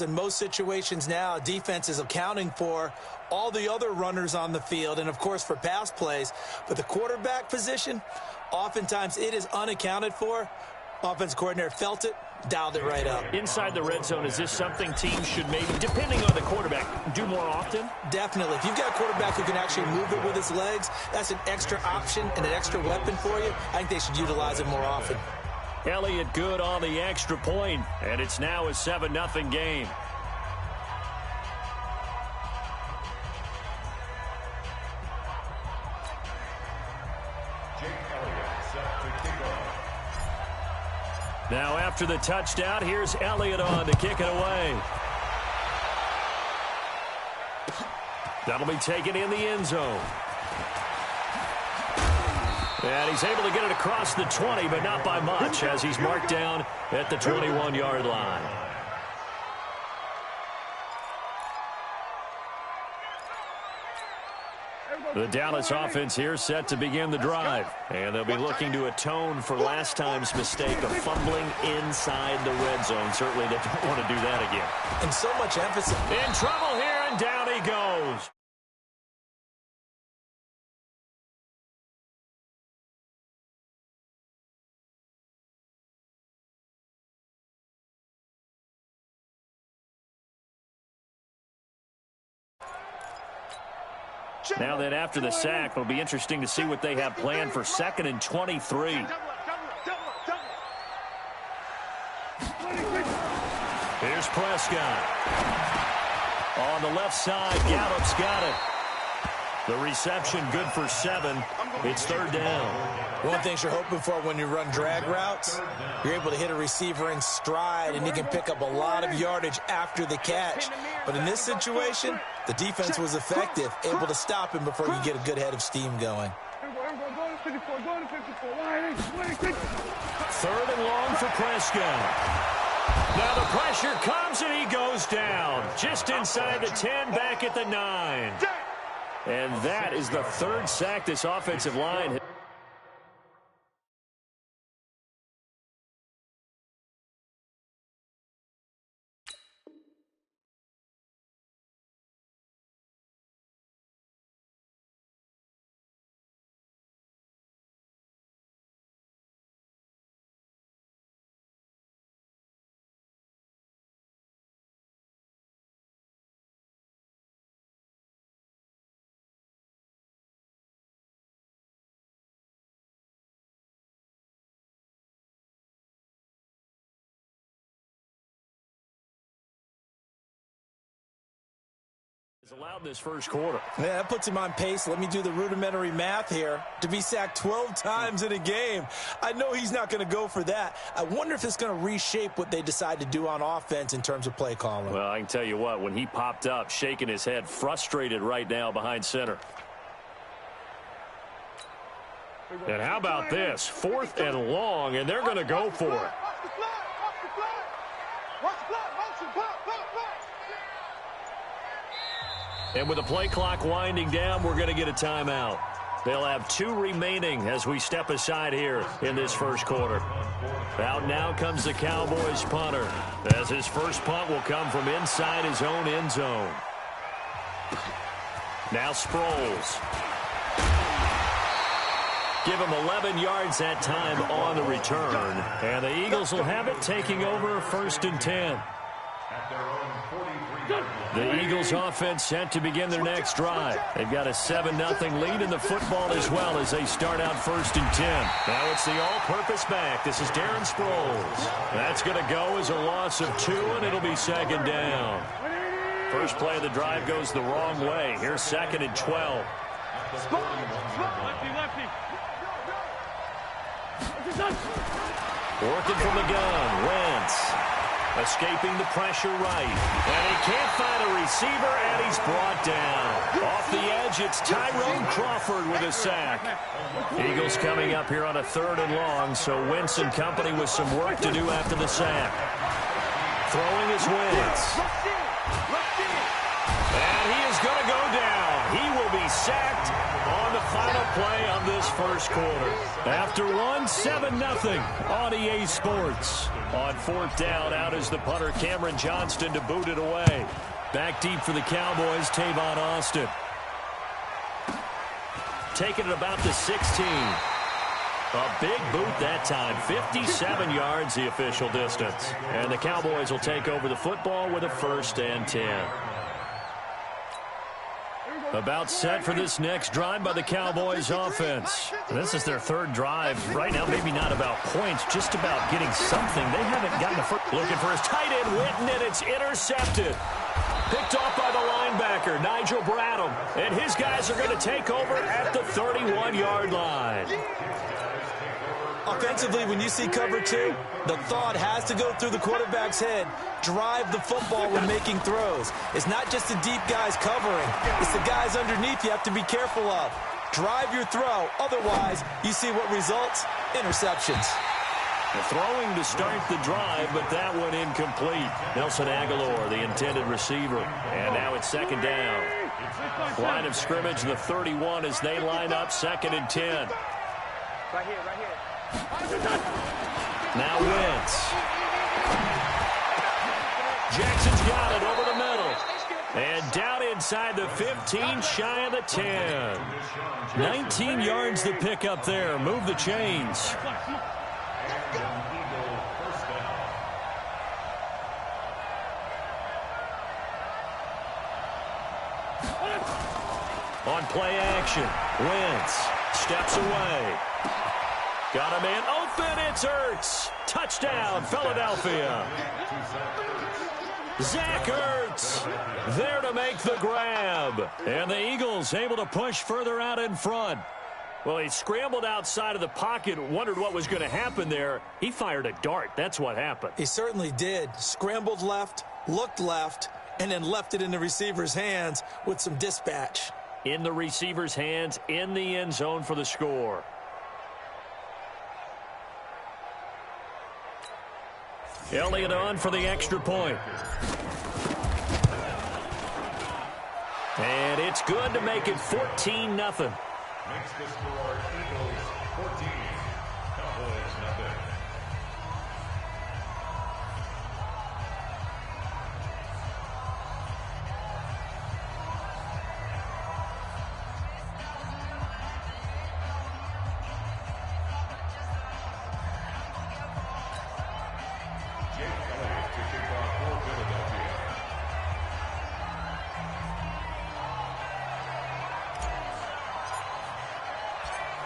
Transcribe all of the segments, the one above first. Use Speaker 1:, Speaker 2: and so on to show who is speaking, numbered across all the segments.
Speaker 1: In most situations now, defense is accounting for all the other runners on the field and, of course, for pass plays. But the quarterback position, oftentimes it is unaccounted for. Offense coordinator felt it, dialed it right up.
Speaker 2: Inside the red zone, is this something teams should maybe, depending on the quarterback, do more often?
Speaker 1: Definitely. If you've got a quarterback who can actually move it with his legs, that's an extra option and an extra weapon for you. I think they should utilize it more often.
Speaker 2: Elliott good on the extra point, and it's now a 7-0 game. Now after the touchdown, here's Elliott on to kick it away. That'll be taken in the end zone. And he's able to get it across the 20, but not by much, as he's marked down at the 21-yard line. The Dallas offense here set to begin the drive. And they'll be looking to atone for last time's mistake of fumbling inside the red zone. Certainly they don't want to do that again.
Speaker 1: And so much emphasis.
Speaker 2: In trouble here, and down he goes. Now then, after the sack, it'll be interesting to see what they have planned for 2nd and 23. Here's Prescott. On the left side, Gallup's got it. The reception good for 7. It's 3rd down.
Speaker 1: One thing you're hoping for when you run drag routes, you're able to hit a receiver in stride, and he can pick up a lot of yardage after the catch. But in this situation, the defense was effective, able to stop him before you get a good head of steam going.
Speaker 2: 3rd and long for Prescott. Now the pressure comes, and he goes down. Just inside the 10, back at the 9. And that is the 3rd sack this offensive line has. Allowed this first quarter.
Speaker 1: Yeah, that puts him on pace. Let me do the rudimentary math here. To be sacked 12 times in a game, I know he's not going to go for that. I wonder if it's going to reshape what they decide to do on offense in terms of play calling.
Speaker 2: Well, I can tell you what, when he popped up, shaking his head, frustrated right now behind center. And how about this? 4th and long, and they're going to go for it. And with the play clock winding down, we're going to get a timeout. They'll have 2 remaining as we step aside here in this first quarter. Out now comes the Cowboys punter, as his first punt will come from inside his own end zone. Now Sproles. Give him 11 yards that time on the return. And the Eagles will have it, taking over 1st and 10. The Eagles offense set to begin their next drive. They've got a 7-0 lead in the football as well as they start out 1st and 10. Now it's the all-purpose back. This is Darren Sproles. That's going to go as a loss of 2, and it'll be 2nd down. First play of the drive goes the wrong way. Here's 2nd and 12. Working from the gun, Wentz. Escaping the pressure right. And he can't find a receiver, and he's brought down. Off the edge, it's Tyrone Crawford with a sack. Eagles coming up here on a 3rd and long, so Wentz and company with some work to do after the sack. Throwing is Wentz. And he is going to go down. He will be sacked on the final play on this first quarter. After one, 7-0 on EA Sports. On fourth down, out is the punter, Cameron Johnston, to boot it away. Back deep for the Cowboys, Tavon Austin. Taking it about the 16. A big boot that time. 57 yards, the official distance. And the Cowboys will take over the football with a 1st and 10. About set for this next drive by the Cowboys offense. This is their 3rd drive. Right now, maybe not about points, just about getting something. They haven't gotten a first. Looking for his tight end, Witten, and it's intercepted. Picked off by the linebacker, Nigel Bradham. And his guys are going to take over at the 31-yard line.
Speaker 1: Offensively, when you see cover 2, the thought has to go through the quarterback's head. Drive the football when making throws. It's not just the deep guys covering. It's the guys underneath you have to be careful of. Drive your throw. Otherwise, you see what results? Interceptions.
Speaker 2: Throwing to start the drive, but that one incomplete. Nelson Aguilar, the intended receiver. And now it's 2nd down. Line of scrimmage, the 31 as they line up 2nd and 10.
Speaker 3: Right here, right here.
Speaker 2: Now Wentz. Jackson's got it over the middle. And down inside the 15, shy of the 10. 19 yards to pick up there. Move the chains. On play action, Wentz steps away. Got a man open, it's Ertz. Touchdown, Philadelphia. Zach Ertz there to make the grab. And the Eagles able to push further out in front. Well, he scrambled outside of the pocket, wondered what was going to happen there. He fired a dart. That's what happened.
Speaker 1: He certainly did. Scrambled left, looked left, and then left it in the receiver's hands with some dispatch.
Speaker 2: In the receiver's hands, in the end zone for the score. Elliott on for the extra point. And it's good to make it 14-0.
Speaker 4: Makes the score Eagles 14, Cowboys nothing.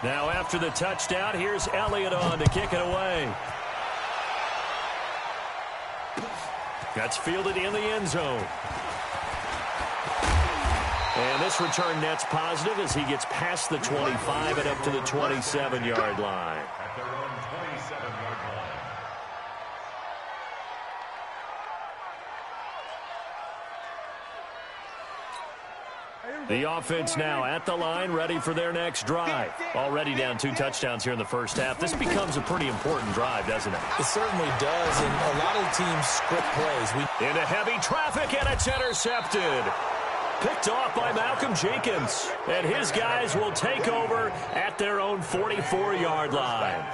Speaker 2: Now after the touchdown, here's Elliott on to kick it away. That's fielded in the end zone. And this return net's positive as he gets past the 25 and up to the 27-yard line.
Speaker 4: At their own 27-yard line.
Speaker 2: The offense now at the line, ready for their next drive. Already down 2 touchdowns here in the first half. This becomes a pretty important drive, doesn't it?
Speaker 1: It certainly does, and a lot of teams script plays.
Speaker 2: Into heavy traffic, and it's intercepted. Picked off by Malcolm Jenkins. And his guys will take over at their own 44-yard line.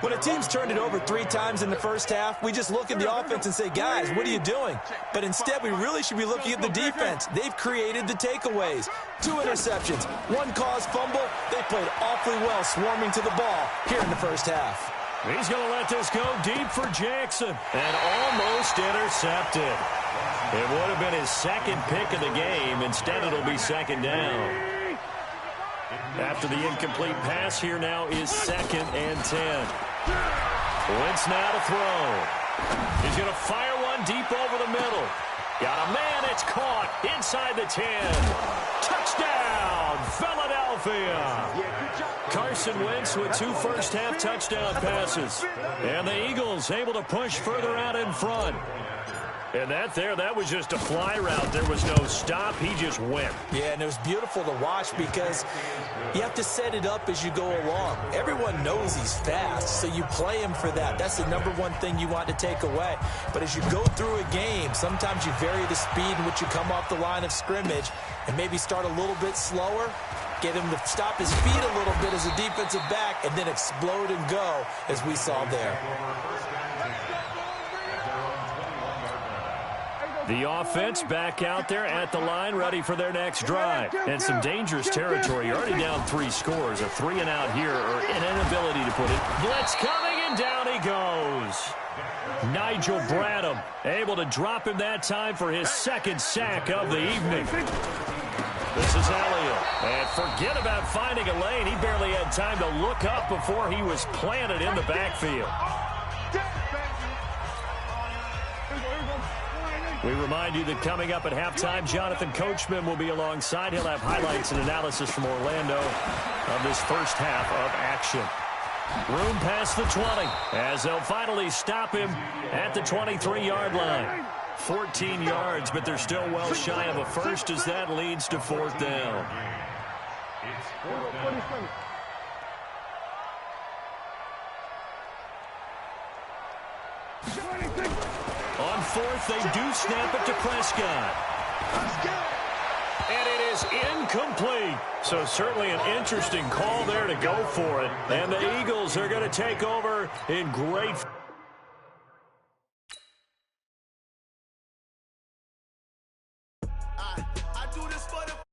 Speaker 1: When a team's turned it over 3 times in the first half, we just look at the offense and say, guys, what are you doing? But instead, we really should be looking at the defense. They've created the takeaways. 2 interceptions, 1 caused fumble. They played awfully well swarming to the ball here in the first half.
Speaker 2: He's going to let this go deep for Jackson. And almost intercepted. It would have been his 2nd pick of the game. Instead, it'll be 2nd down. After the incomplete pass, here now is 2nd and 10. Wentz now to throw. He's going to fire one deep over the middle. Got a man, it's caught inside the 10. Touchdown, Philadelphia. Carson Wentz with 2 first-half touchdown passes. And the Eagles able to push further out in front. And that was just a fly route. There was no stop. He just went.
Speaker 1: Yeah, and it was beautiful to watch because you have to set it up as you go along. Everyone knows he's fast, so you play him for that. That's the #1 thing you want to take away. But as you go through a game, sometimes you vary the speed in which you come off the line of scrimmage and maybe start a little bit slower. get him to stop his feet a little bit as a defensive back, and then explode and go, as we saw there.
Speaker 2: The offense back out there at the line, ready for their next drive. And some dangerous territory. You're already down 3 scores. A 3-and-out here, or an inability to put it. Blitz coming, and down he goes. Nigel Bradham able to drop him that time for his 2nd sack of the evening. This is Elliott. And forget about finding a lane. He barely had time to look up before he was planted in the backfield. We remind you that coming up at halftime, Jonathan Coachman will be alongside. He'll have highlights and analysis from Orlando of this first half of action. Room past the 20 as they'll finally stop him at the 23-yard line. 14 yards, but they're still well shy of a first as that leads to 4th down.
Speaker 4: It's 4th down.
Speaker 2: On 4th, they do snap it to Prescott. And it is incomplete. So certainly an interesting call there to go for it. And the Eagles are going to take over in great...
Speaker 5: I do this for the